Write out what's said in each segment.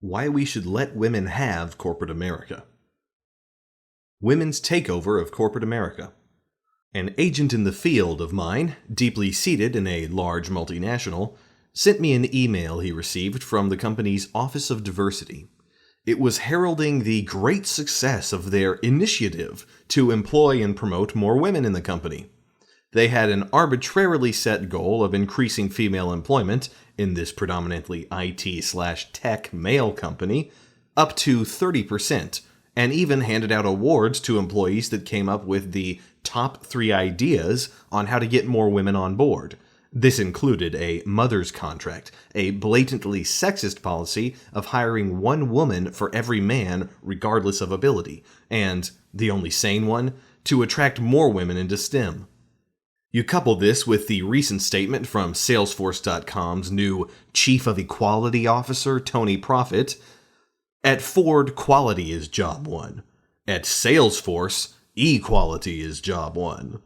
Why we should let women have corporate America. Women's takeover of corporate America. An agent in the field of mine, deeply seated in a large multinational, sent me an email he received from the company's Office of Diversity. It was heralding the great success of their initiative to employ and promote more women in the company. They had an arbitrarily set goal of increasing female employment in this predominantly IT/tech male company up to 30%, and even handed out awards to employees that came up with the top 3 ideas on how to get more women on board. This included a mother's contract, a blatantly sexist policy of hiring 1 woman for every man regardless of ability, and, the only sane one, to attract more women into STEM. You couple this with the recent statement from Salesforce.com's new Chief of Equality Officer, Tony Proffitt. At Ford, quality is job 1. At Salesforce, equality is job 1.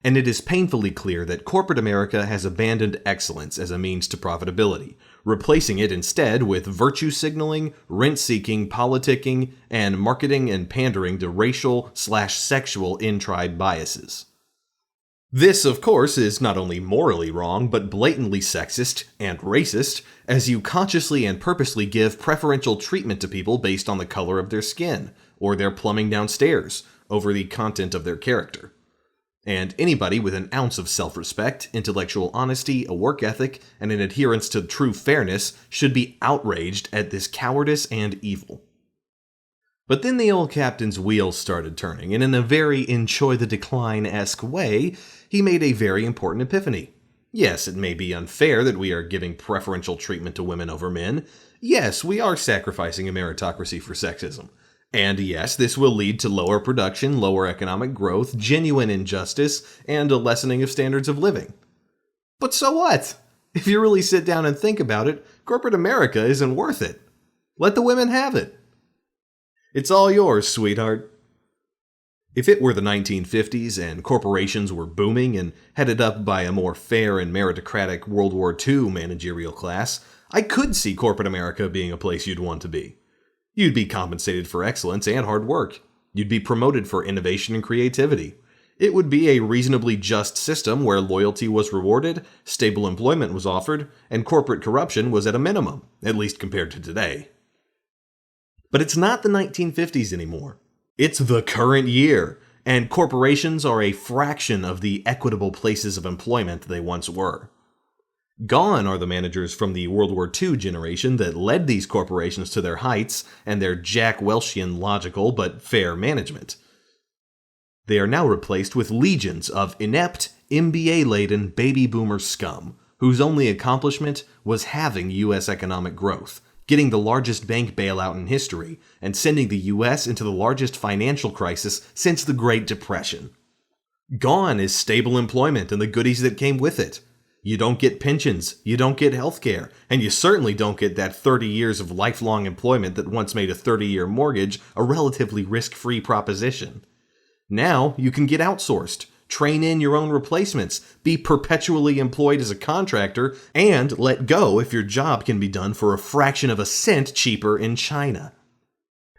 And it is painfully clear that corporate America has abandoned excellence as a means to profitability, replacing it instead with virtue signaling, rent-seeking, politicking, and marketing and pandering to racial/sexual in-tribe biases. This, of course, is not only morally wrong, but blatantly sexist and racist, as you consciously and purposely give preferential treatment to people based on the color of their skin, or their plumbing downstairs, over the content of their character. And anybody with an ounce of self-respect, intellectual honesty, a work ethic, and an adherence to true fairness should be outraged at this cowardice and evil. But then the old captain's wheels started turning, and in a very enjoy the decline-esque way, he made a very important epiphany. Yes, it may be unfair that we are giving preferential treatment to women over men. Yes, we are sacrificing a meritocracy for sexism. And yes, this will lead to lower production, lower economic growth, genuine injustice, and a lessening of standards of living. But so what? If you really sit down and think about it, corporate America isn't worth it. Let the women have it. It's all yours, sweetheart. If it were the 1950s and corporations were booming and headed up by a more fair and meritocratic World War II managerial class, I could see corporate America being a place you'd want to be. You'd be compensated for excellence and hard work. You'd be promoted for innovation and creativity. It would be a reasonably just system where loyalty was rewarded, stable employment was offered, and corporate corruption was at a minimum, at least compared to today. But it's not the 1950s anymore. It's the current year, and corporations are a fraction of the equitable places of employment they once were. Gone are the managers from the World War II generation that led these corporations to their heights and their Jack Welchian logical but fair management. They are now replaced with legions of inept, MBA-laden baby boomer scum, whose only accomplishment was halving U.S. economic growth, getting the largest bank bailout in history, and sending the U.S. into the largest financial crisis since the Great Depression. Gone is stable employment and the goodies that came with it. You don't get pensions, you don't get healthcare, and you certainly don't get that 30 years of lifelong employment that once made a 30-year mortgage a relatively risk-free proposition. Now you can get outsourced, train in your own replacements, be perpetually employed as a contractor, and let go if your job can be done for a fraction of a cent cheaper in China.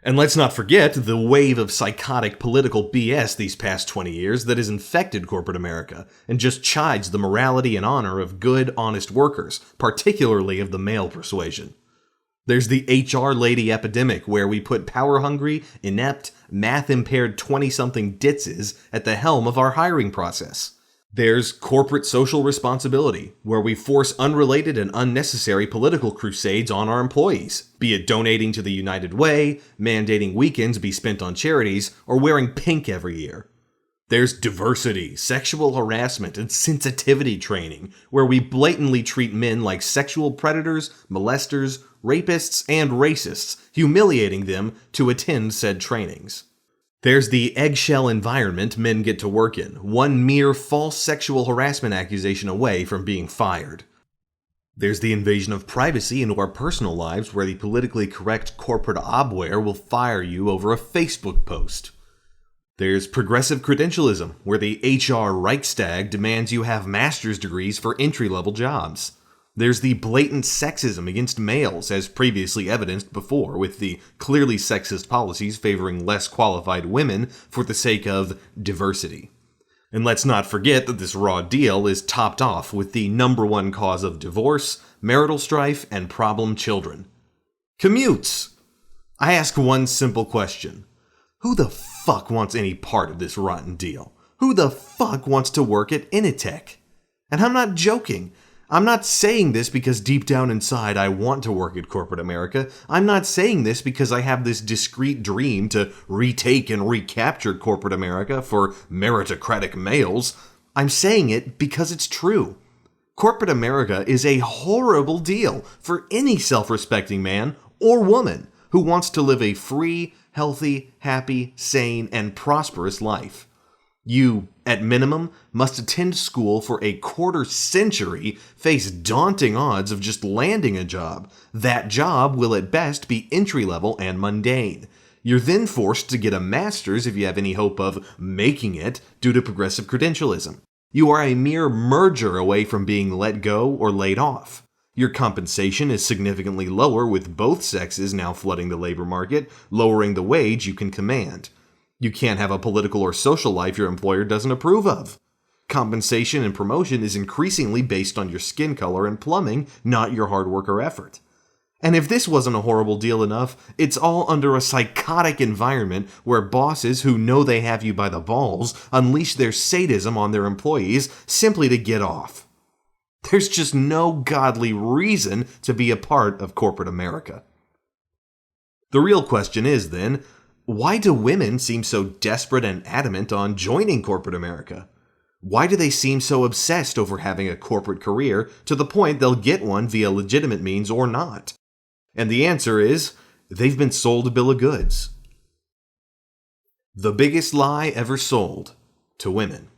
And let's not forget the wave of psychotic political BS these past 20 years that has infected corporate America and just chides the morality and honor of good, honest workers, particularly of the male persuasion. There's the HR lady epidemic where we put power-hungry, inept, math-impaired 20-something ditzes at the helm of our hiring process. There's corporate social responsibility, where we force unrelated and unnecessary political crusades on our employees, be it donating to the United Way, mandating weekends be spent on charities, or wearing pink every year. There's diversity, sexual harassment, and sensitivity training, where we blatantly treat men like sexual predators, molesters, rapists, and racists, humiliating them to attend said trainings. There's the eggshell environment men get to work in, one mere false sexual harassment accusation away from being fired. There's the invasion of privacy into our personal lives where the politically correct corporate obware will fire you over a Facebook post. There's progressive credentialism, where the HR Reichstag demands you have master's degrees for entry-level jobs. There's the blatant sexism against males, as previously evidenced before, with the clearly sexist policies favoring less qualified women for the sake of diversity. And let's not forget that this raw deal is topped off with the number one cause of divorce, marital strife, and problem children. Commutes! I ask one simple question. Who the fuck wants any part of this rotten deal? Who the fuck wants to work at Initech? And I'm not joking. I'm not saying this because deep down inside I want to work at corporate America. I'm not saying this because I have this discreet dream to retake and recapture corporate America for meritocratic males. I'm saying it because it's true. Corporate America is a horrible deal for any self-respecting man or woman who wants to live a free, healthy, happy, sane, and prosperous life. You, at minimum, must attend school for a quarter century, face daunting odds of just landing a job. That job will at best be entry-level and mundane. You're then forced to get a master's if you have any hope of making it due to progressive credentialism. You are a mere merger away from being let go or laid off. Your compensation is significantly lower with both sexes now flooding the labor market, lowering the wage you can command. You can't have a political or social life your employer doesn't approve of. Compensation and promotion is increasingly based on your skin color and plumbing, not your hard work or effort. And if this wasn't a horrible deal enough, it's all under a psychotic environment where bosses who know they have you by the balls unleash their sadism on their employees simply to get off. There's just no godly reason to be a part of corporate America. The real question is, then, why do women seem so desperate and adamant on joining corporate America? Why do they seem so obsessed over having a corporate career to the point they'll get one via legitimate means or not? And the answer is, they've been sold a bill of goods. The biggest lie ever sold to women.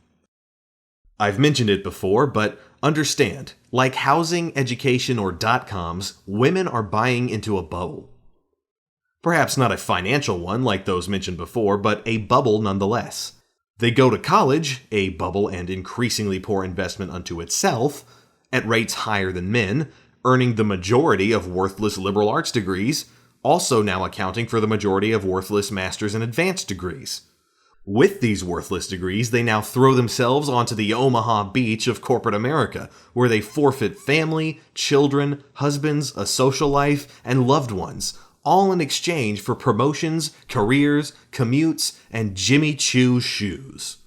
I've mentioned it before, but understand, like housing, education, or .coms, women are buying into a bubble. Perhaps not a financial one like those mentioned before, but a bubble nonetheless. They go to college, a bubble and increasingly poor investment unto itself, at rates higher than men, earning the majority of worthless liberal arts degrees, also now accounting for the majority of worthless master's and advanced degrees. With these worthless degrees, they now throw themselves onto the Omaha beach of corporate America, where they forfeit family, children, husbands, a social life, and loved ones, all in exchange for promotions, careers, commutes, and Jimmy Choo shoes.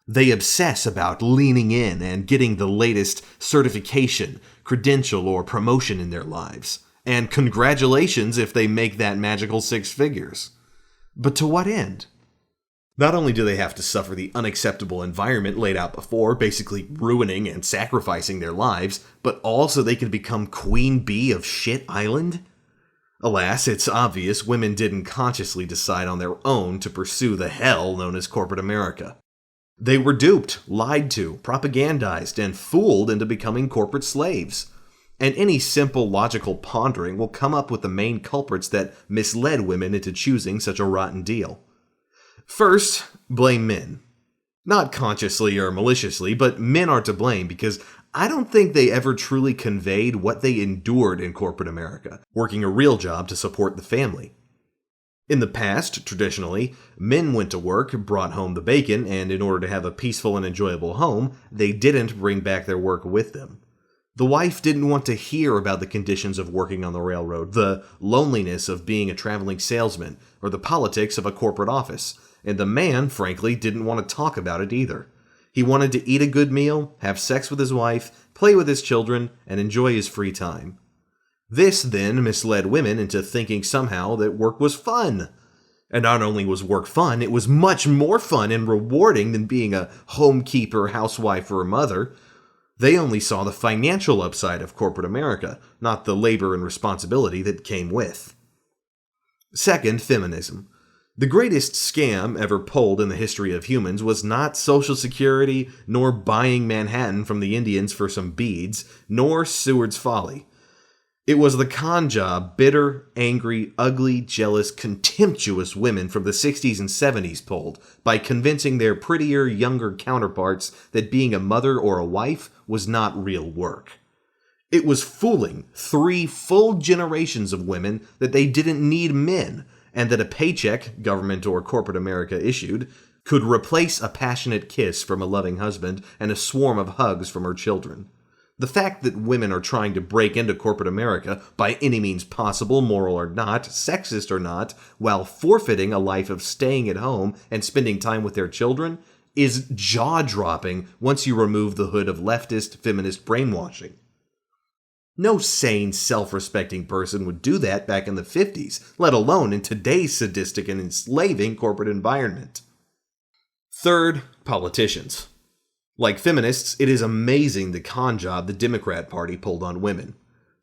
They obsess about leaning in and getting the latest certification, credential, or promotion in their lives. And congratulations if they make that magical 6 figures. But to what end? Not only do they have to suffer the unacceptable environment laid out before, basically ruining and sacrificing their lives, but also they can become Queen Bee of Shit Island? Alas, it's obvious women didn't consciously decide on their own to pursue the hell known as corporate America. They were duped, lied to, propagandized, and fooled into becoming corporate slaves. And any simple logical pondering will come up with the main culprits that misled women into choosing such a rotten deal. First, blame men. Not consciously or maliciously, but men are to blame because I don't think they ever truly conveyed what they endured in corporate America, working a real job to support the family. In the past, traditionally, men went to work, brought home the bacon, and in order to have a peaceful and enjoyable home, they didn't bring back their work with them. The wife didn't want to hear about the conditions of working on the railroad, the loneliness of being a traveling salesman, or the politics of a corporate office, and the man, frankly, didn't want to talk about it either. He wanted to eat a good meal, have sex with his wife, play with his children, and enjoy his free time. This then misled women into thinking somehow that work was fun. And not only was work fun, it was much more fun and rewarding than being a homekeeper, housewife, or a mother. They only saw the financial upside of corporate America, not the labor and responsibility that came with. Second, feminism. The greatest scam ever pulled in the history of humans was not Social Security, nor buying Manhattan from the Indians for some beads, nor Seward's Folly. It was the con job bitter, angry, ugly, jealous, contemptuous women from the 60s and 70s pulled by convincing their prettier, younger counterparts that being a mother or a wife was not real work. It was fooling 3 full generations of women that they didn't need men, and that a paycheck, government or corporate America issued, could replace a passionate kiss from a loving husband and a swarm of hugs from her children. The fact that women are trying to break into corporate America by any means possible, moral or not, sexist or not, while forfeiting a life of staying at home and spending time with their children, is jaw-dropping once you remove the hood of leftist, feminist brainwashing. No sane, self-respecting person would do that back in the 50s, let alone in today's sadistic and enslaving corporate environment. Third, politicians. Like feminists, it is amazing the con job the Democrat Party pulled on women.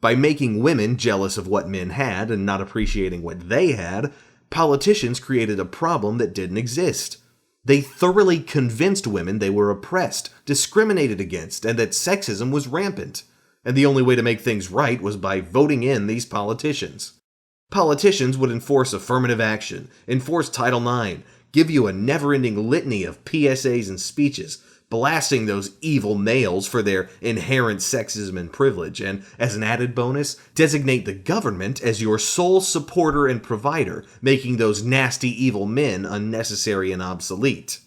By making women jealous of what men had and not appreciating what they had, politicians created a problem that didn't exist. They thoroughly convinced women they were oppressed, discriminated against, and that sexism was rampant. And the only way to make things right was by voting in these politicians. Politicians would enforce affirmative action, enforce Title IX, give you a never-ending litany of PSAs and speeches, blasting those evil males for their inherent sexism and privilege, and, as an added bonus, designate the government as your sole supporter and provider, making those nasty evil men unnecessary and obsolete.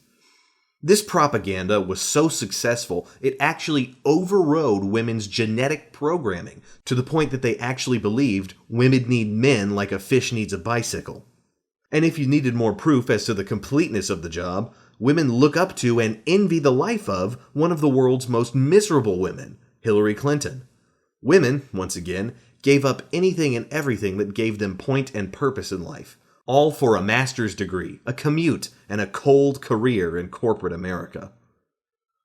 This propaganda was so successful, it actually overrode women's genetic programming, to the point that they actually believed women need men like a fish needs a bicycle. And if you needed more proof as to the completeness of the job, women look up to and envy the life of one of the world's most miserable women, Hillary Clinton. Women, once again, gave up anything and everything that gave them point and purpose in life, all for a master's degree, a commute, and a cold career in corporate America.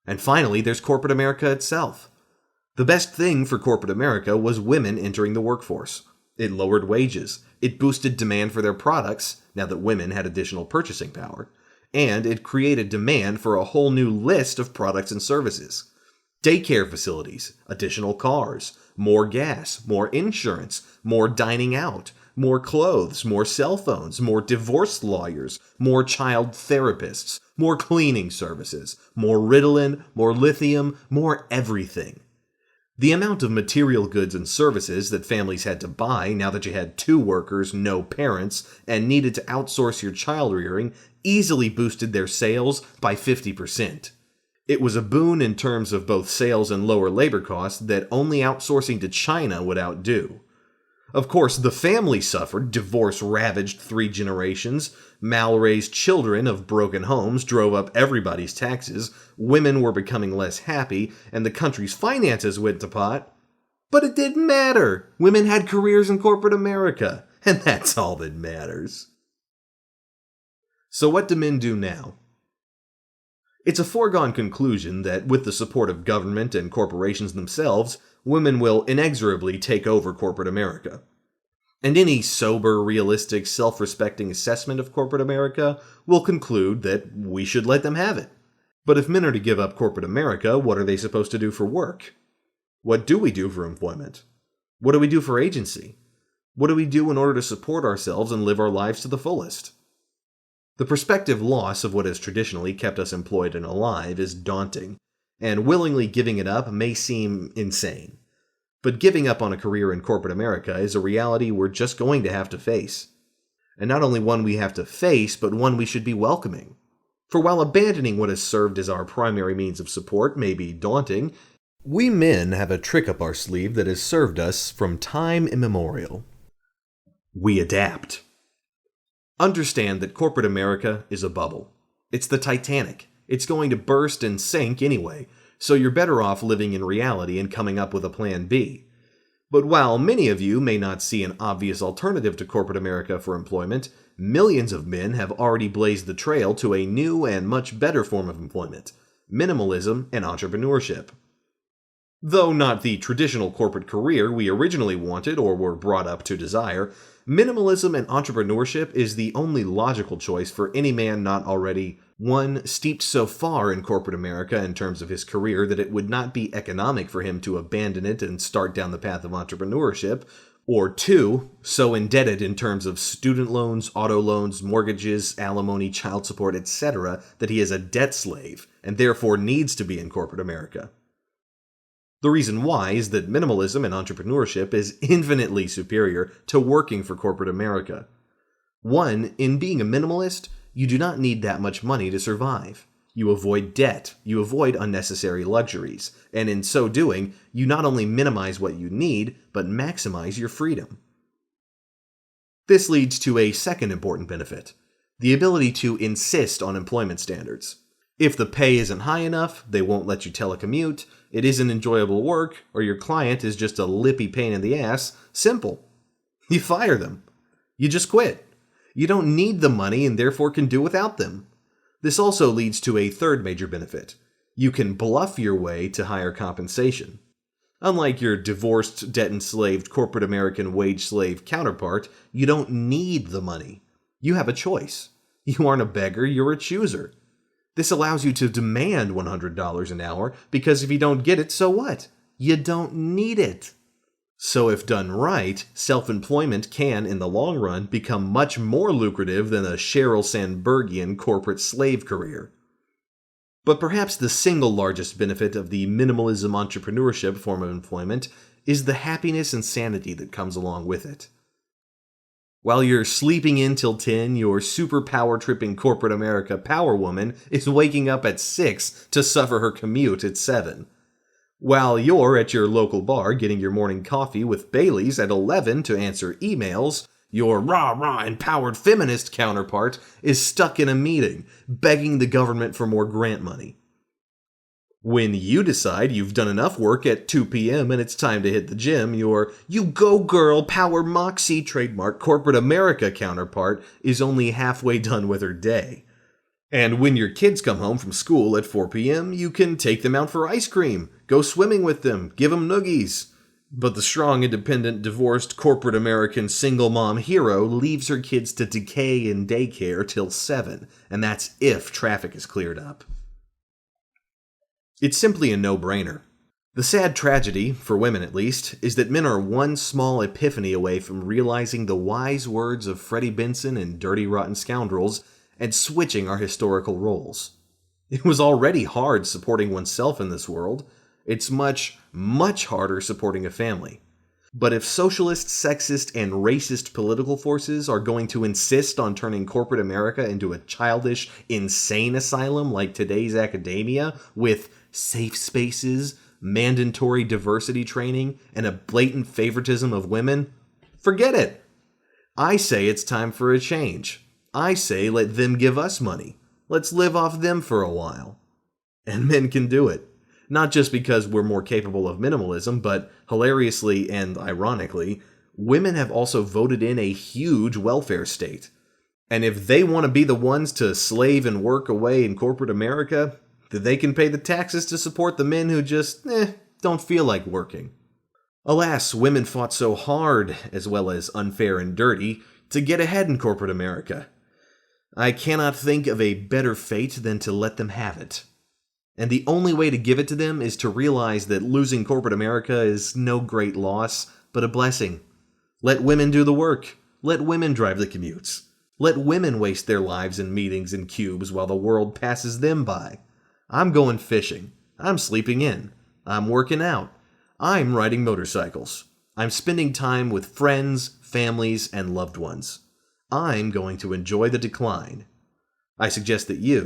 And finally, there's corporate America itself. The best thing for corporate America was women entering the workforce. It lowered wages, it boosted demand for their products, now that women had additional purchasing power, and it created demand for a whole new list of products and services. Daycare facilities, additional cars, more gas, more insurance, more dining out, more clothes, more cell phones, more divorce lawyers, more child therapists, more cleaning services, more Ritalin, more lithium, more everything. The amount of material goods and services that families had to buy now that you had 2 workers, no parents, and needed to outsource your child rearing easily boosted their sales by 50%. It was a boon in terms of both sales and lower labor costs that only outsourcing to China would outdo. Of course, the family suffered, divorce ravaged 3 generations, mal-raised children of broken homes drove up everybody's taxes, women were becoming less happy, and the country's finances went to pot. But it didn't matter! Women had careers in corporate America, and that's all that matters. So what do men do now? It's a foregone conclusion that, with the support of government and corporations themselves, women will inexorably take over corporate America. And any sober, realistic, self-respecting assessment of corporate America will conclude that we should let them have it. But if men are to give up corporate America, what are they supposed to do for work? What do we do for employment? What do we do for agency? What do we do in order to support ourselves and live our lives to the fullest? The prospective loss of what has traditionally kept us employed and alive is daunting, and willingly giving it up may seem insane. But giving up on a career in corporate America is a reality we're just going to have to face. And not only one we have to face, but one we should be welcoming. For while abandoning what has served as our primary means of support may be daunting, we men have a trick up our sleeve that has served us from time immemorial. We adapt. Understand that corporate America is a bubble. It's the Titanic. It's going to burst and sink anyway, so you're better off living in reality and coming up with a plan B. But while many of you may not see an obvious alternative to corporate America for employment, millions of men have already blazed the trail to a new and much better form of employment: minimalism and entrepreneurship. Though not the traditional corporate career we originally wanted or were brought up to desire, minimalism and entrepreneurship is the only logical choice for any man not already, 1, steeped so far in corporate America in terms of his career that it would not be economic for him to abandon it and start down the path of entrepreneurship, or 2, so indebted in terms of student loans, auto loans, mortgages, alimony, child support, etc., that he is a debt slave and therefore needs to be in corporate America. The reason why is that minimalism and entrepreneurship is infinitely superior to working for corporate America. One, in being a minimalist, you do not need that much money to survive. You avoid debt, you avoid unnecessary luxuries, and in so doing, you not only minimize what you need, but maximize your freedom. This leads to a second important benefit: the ability to insist on employment standards. If the pay isn't high enough, they won't let you telecommute, it isn't enjoyable work, or your client is just a lippy pain in the ass, simple. You fire them. You just quit. You don't need the money and therefore can do without them. This also leads to a third major benefit. You can bluff your way to higher compensation. Unlike your divorced, debt-enslaved corporate American wage slave counterpart, you don't need the money. You have a choice. You aren't a beggar, you're a chooser. This allows you to demand $100 an hour, because if you don't get it, so what? You don't need it. So if done right, self-employment can, in the long run, become much more lucrative than a Sheryl Sandbergian corporate slave career. But perhaps the single largest benefit of the minimalism entrepreneurship form of employment is the happiness and sanity that comes along with it. While you're sleeping in till 10, your super power-tripping corporate America power woman is waking up at 6 to suffer her commute at 7. While you're at your local bar getting your morning coffee with Bailey's at 11 to answer emails, your rah-rah empowered feminist counterpart is stuck in a meeting, begging the government for more grant money. When you decide you've done enough work at 2 p.m. and it's time to hit the gym, your "you go girl, power moxie" trademark corporate America counterpart is only halfway done with her day. And when your kids come home from school at 4 p.m., you can take them out for ice cream, go swimming with them, give them noogies. But the strong, independent, divorced, corporate American single mom hero leaves her kids to decay in daycare till 7, and that's if traffic is cleared up. It's simply a no-brainer. The sad tragedy, for women at least, is that men are one small epiphany away from realizing the wise words of Freddie Benson and Dirty Rotten Scoundrels and switching our historical roles. It was already hard supporting oneself in this world. It's much, much harder supporting a family. But if socialist, sexist, and racist political forces are going to insist on turning corporate America into a childish, insane asylum like today's academia, with safe spaces, mandatory diversity training, and a blatant favoritism of women, forget it. I say it's time for a change. I say let them give us money. Let's live off them for a while. And men can do it. Not just because we're more capable of minimalism, but hilariously and ironically, women have also voted in a huge welfare state. And if they want to be the ones to slave and work away in corporate America, then they can pay the taxes to support the men who just, don't feel like working. Alas, women fought so hard, as well as unfair and dirty, to get ahead in corporate America. I cannot think of a better fate than to let them have it. And the only way to give it to them is to realize that losing corporate America is no great loss, but a blessing. Let women do the work. Let women drive the commutes. Let women waste their lives in meetings and cubes while the world passes them by. I'm going fishing. I'm sleeping in. I'm working out. I'm riding motorcycles. I'm spending time with friends, families, and loved ones. I'm going to enjoy the decline. I suggest that you